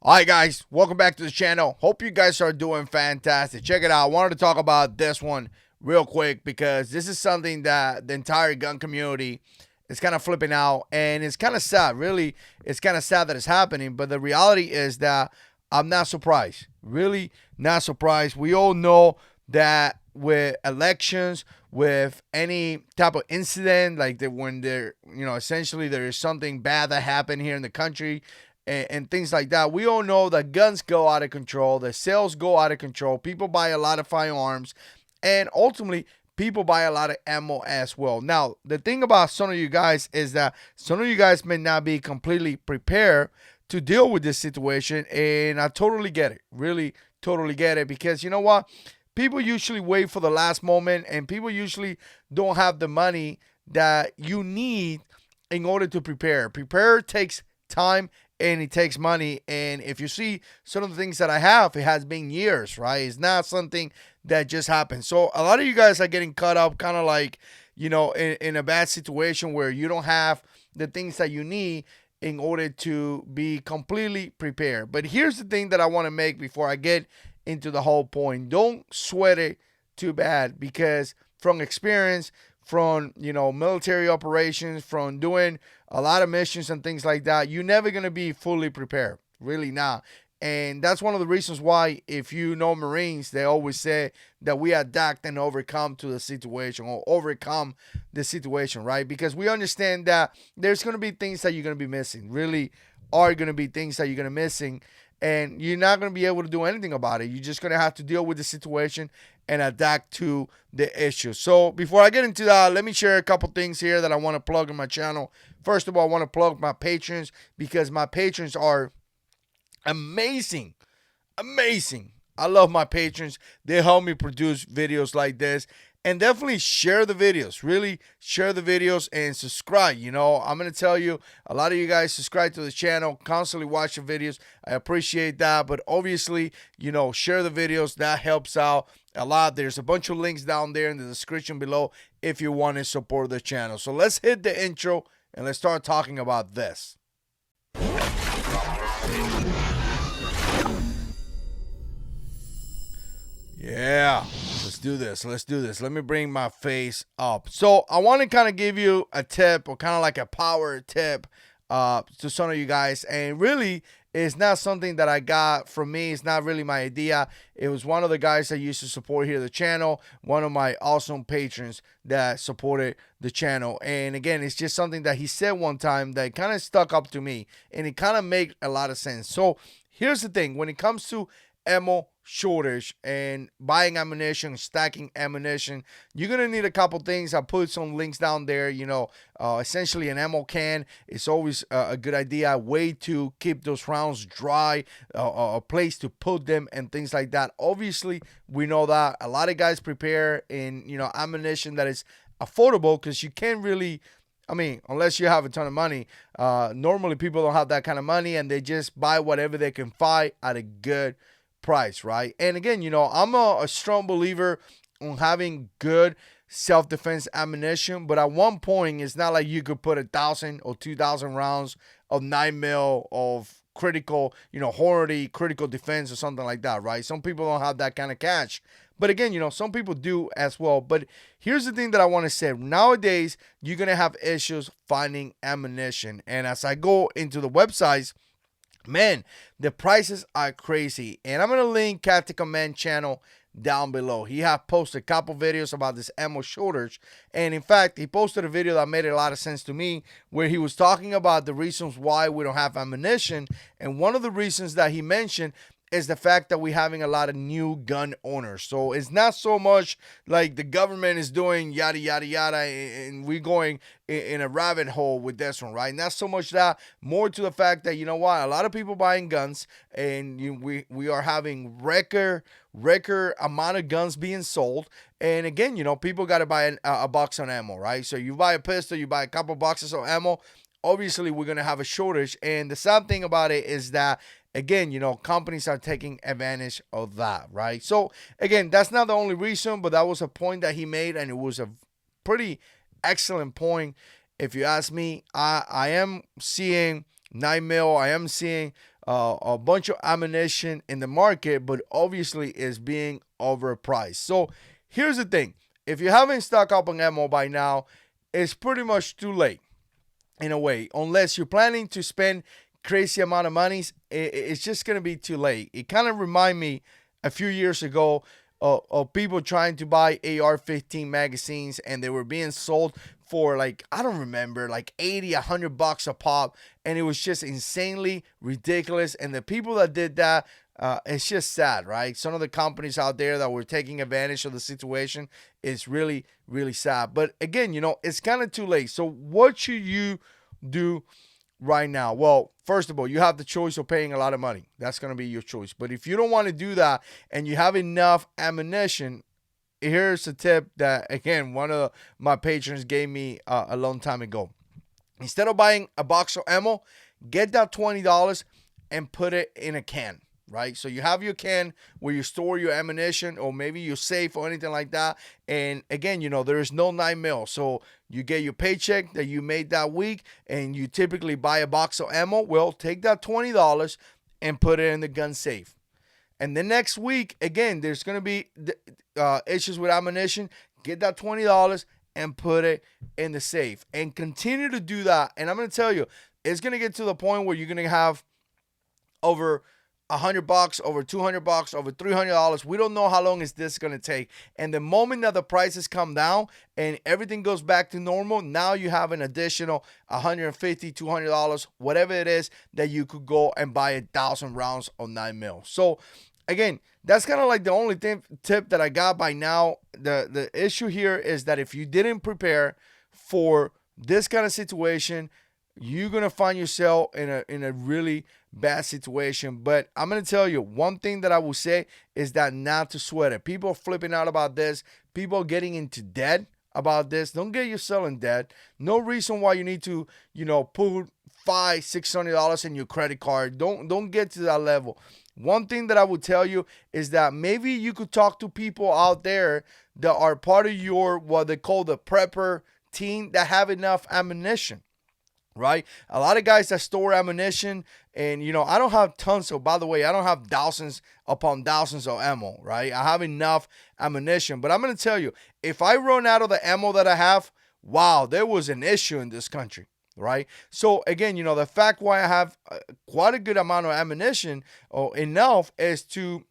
All right, guys, welcome back to the channel. Hope you guys are doing fantastic. Check it out. I wanted to talk about this one real quick because this is something that the entire gun community is kind of flipping out, and it's kind of sad. Really, it's kind of sad that it's happening, but the reality is that I'm not surprised. Really, not surprised. We all know that with elections, with any type of incident, like that when there, essentially there is something bad that happened here in the country, and things like that. We all know that guns go out of control, the sales go out of control, people buy a lot of firearms, and ultimately, people buy a lot of ammo as well. Now, the thing about some of you guys is that some of you guys may not be completely prepared to deal with this situation, and I totally get it. Really, totally get it, because you know what? People usually wait for the last moment, and people usually don't have the money that you need in order to prepare. Prepare takes time and it takes money. And if you see some of the things that I have, it has been years, right? It's not something that just happened. So a lot of you guys are getting caught up kind of like, in a bad situation where you don't have the things that you need in order to be completely prepared. But here's the thing that I want to make before I get into the whole point. Don't sweat it too bad, because from experience, from military operations, from doing a lot of missions and things like that, you're never going to be fully prepared. Really not. And that's one of the reasons why, if you know Marines, they always say that we adapt and overcome to the situation, or overcome the situation, right? Because we understand that there's going to be things that you're going to be missing. Really are going to be things that you're going to be missing, and you're not going to be able to do anything about it. You're just going to have to deal with the situation and adapt to the issue. So before I get into that, let me share a couple things here that I want to plug in my channel. First of all, I want to plug my patrons, because my patrons are amazing. Amazing. I love my patrons. They help me produce videos like this. And definitely share the videos. Really share the videos and subscribe. I'm going to tell you, a lot of you guys subscribe to the channel, constantly watch the videos. I appreciate that. But obviously, share the videos. That helps out a lot. There's a bunch of links down there in the description below if you want to support the channel. So let's hit the intro and let's start talking about this. Yeah, let's do this. Let's do this. Let me bring my face up. So I want to kind of give you a tip, or kind of like a power tip to some of you guys. And really, it's not something that I got from me. It's not really my idea. It was one of the guys that used to support here the channel, one of my awesome patrons that supported the channel. And again, it's just something that he said one time that kind of stuck up to me, and it kind of made a lot of sense. So here's the thing. When it comes to ammo shortage and buying ammunition, stacking ammunition, you're gonna need a couple things. I put some links down there. Essentially an ammo can is always a good idea, a way to keep those rounds dry, a place to put them, and things like that. Obviously, we know that a lot of guys prepare in ammunition that is affordable, because you can't really, unless you have a ton of money, normally people don't have that kind of money, and they just buy whatever they can find at a good price, right? And again, I'm a strong believer on having good self-defense ammunition, but at one point, it's not like you could put 1,000 or 2,000 rounds of 9mm of critical, Hornady critical defense or something like that, right? Some people don't have that kind of cash. But again, some people do as well. But here's the thing that I want to say. Nowadays, you're going to have issues finding ammunition. And as I go into the websites, man, the prices are crazy. And I'm going to link Captain Command channel down below. He have posted a couple videos about this ammo shortage. And in fact, he posted a video that made a lot of sense to me, where he was talking about the reasons why we don't have ammunition. And one of the reasons that he mentioned is the fact that we're having a lot of new gun owners. So it's not so much like the government is doing yada, yada, yada, and we're going in a rabbit hole with this one, right? Not so much that, more to the fact that, a lot of people buying guns, and we are having record amount of guns being sold. And again, people got to buy a box of ammo, right? So you buy a pistol, you buy a couple boxes of ammo, obviously we're going to have a shortage. And the sad thing about it is that, again, companies are taking advantage of that, right? So again, that's not the only reason, but that was a point that he made, and it was a pretty excellent point. If you ask me, I am seeing 9mm, I am seeing a bunch of ammunition in the market, but obviously is being overpriced. So here's the thing: if you haven't stocked up on ammo by now, it's pretty much too late in a way, unless you're planning to spend crazy amount of money. It's just gonna be too late. It kind of remind me a few years ago of people trying to buy AR-15 magazines, and they were being sold for, like, I don't remember, like 80, $100 a pop, and it was just insanely ridiculous. And the people that did that, it's just sad, right? Some of the companies out there that were taking advantage of the situation is really, really sad. But again, it's kind of too late. So what should you do right now? Well, first of all, you have the choice of paying a lot of money. That's going to be your choice. But if you don't want to do that and you have enough ammunition, here's a tip that, again, one of my patrons gave me a long time ago. Instead of buying a box of ammo, get that $20 and put it in a can. Right? So you have your can where you store your ammunition, or maybe your safe or anything like that. And again, there is no 9mm. So you get your paycheck that you made that week, and you typically buy a box of ammo. Well, take that $20 and put it in the gun safe. And the next week, again, there's going to be issues with ammunition. Get that $20 and put it in the safe. And continue to do that. And I'm going to tell you, it's going to get to the point where you're going to have over $100, over $200, over $300. We don't know how long is this going to take. And the moment that the prices come down and everything goes back to normal, now you have an additional $150, $200, whatever it is, that you could go and buy 1,000 rounds of 9mm. So again, that's kind of like the only tip that I got by now. The issue here is that if you didn't prepare for this kind of situation, you're going to find yourself in a really bad situation. But I'm going to tell you, one thing that I will say is that not to sweat it. People are flipping out about this. People are getting into debt about this. Don't get yourself in debt. No reason why you need to, put $500-$600 in your credit card. Don't get to that level. One thing that I would tell you is that maybe you could talk to people out there that are part of your, what they call the prepper team, that have enough ammunition. Right? A lot of guys that store ammunition, and I don't have tons. So by the way, I don't have thousands upon thousands of ammo, right? I have enough ammunition. But I'm going to tell you, if I run out of the ammo that I have, wow, there was an issue in this country, right? So again, the fact why I have quite a good amount of ammunition, or enough, is to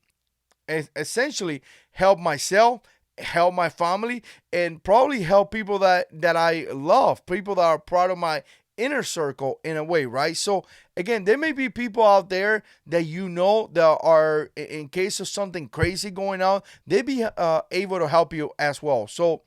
essentially help myself, help my family, and probably help people that I love, people that are part of my inner circle in a way, right? So again, there may be people out there that that are, in case of something crazy going on, they be able to help you as well. So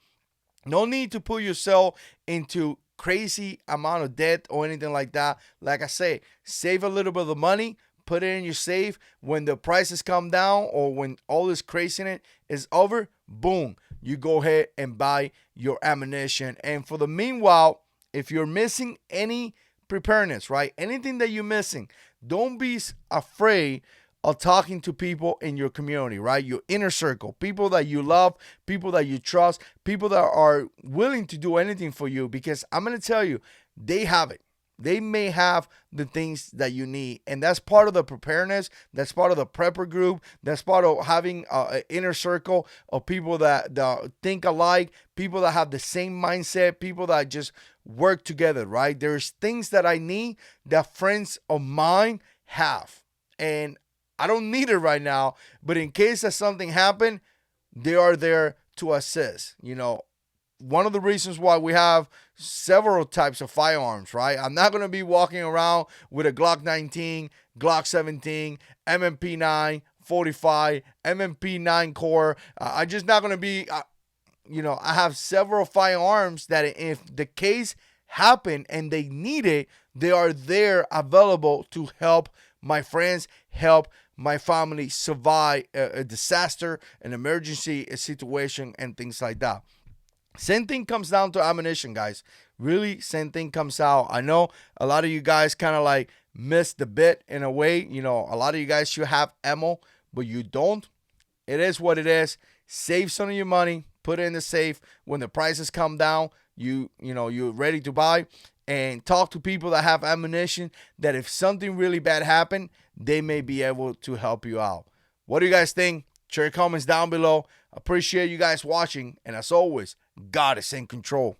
no need to put yourself into crazy amount of debt or anything like that. Like I say, save a little bit of the money, put it in your safe. When the prices come down, or when all this craziness is over, boom, you go ahead and buy your ammunition. And for the meanwhile, if you're missing any preparedness, right? Anything that you're missing, don't be afraid of talking to people in your community, right? Your inner circle, people that you love, people that you trust, people that are willing to do anything for you, because I'm going to tell you, they have it. They may have the things that you need. And that's part of the preparedness. That's part of the prepper group. That's part of having an inner circle of people that think alike, people that have the same mindset, people that just work together, right? There's things that I need that friends of mine have. And I don't need it right now. But in case that something happened, they are there to assist. One of the reasons why we have several types of firearms, right? I'm not going to be walking around with a Glock 19, Glock 17, M&P 9, 45, M&P 9 core. I'm just not going to be, I have several firearms that if the case happened and they need it, they are there available to help my friends, help my family survive a disaster, an emergency, a situation, and things like that. Same thing comes down to ammunition, guys. Really, same thing comes out. I know a lot of you guys kind of like miss the bit in a way. A lot of you guys should have ammo, but you don't. It is what it is. Save some of your money. Put it in the safe. When the prices come down, you're ready to buy. And talk to people that have ammunition, that if something really bad happened, they may be able to help you out. What do you guys think? Share your comments down below. Appreciate you guys watching. And as always, God is in control.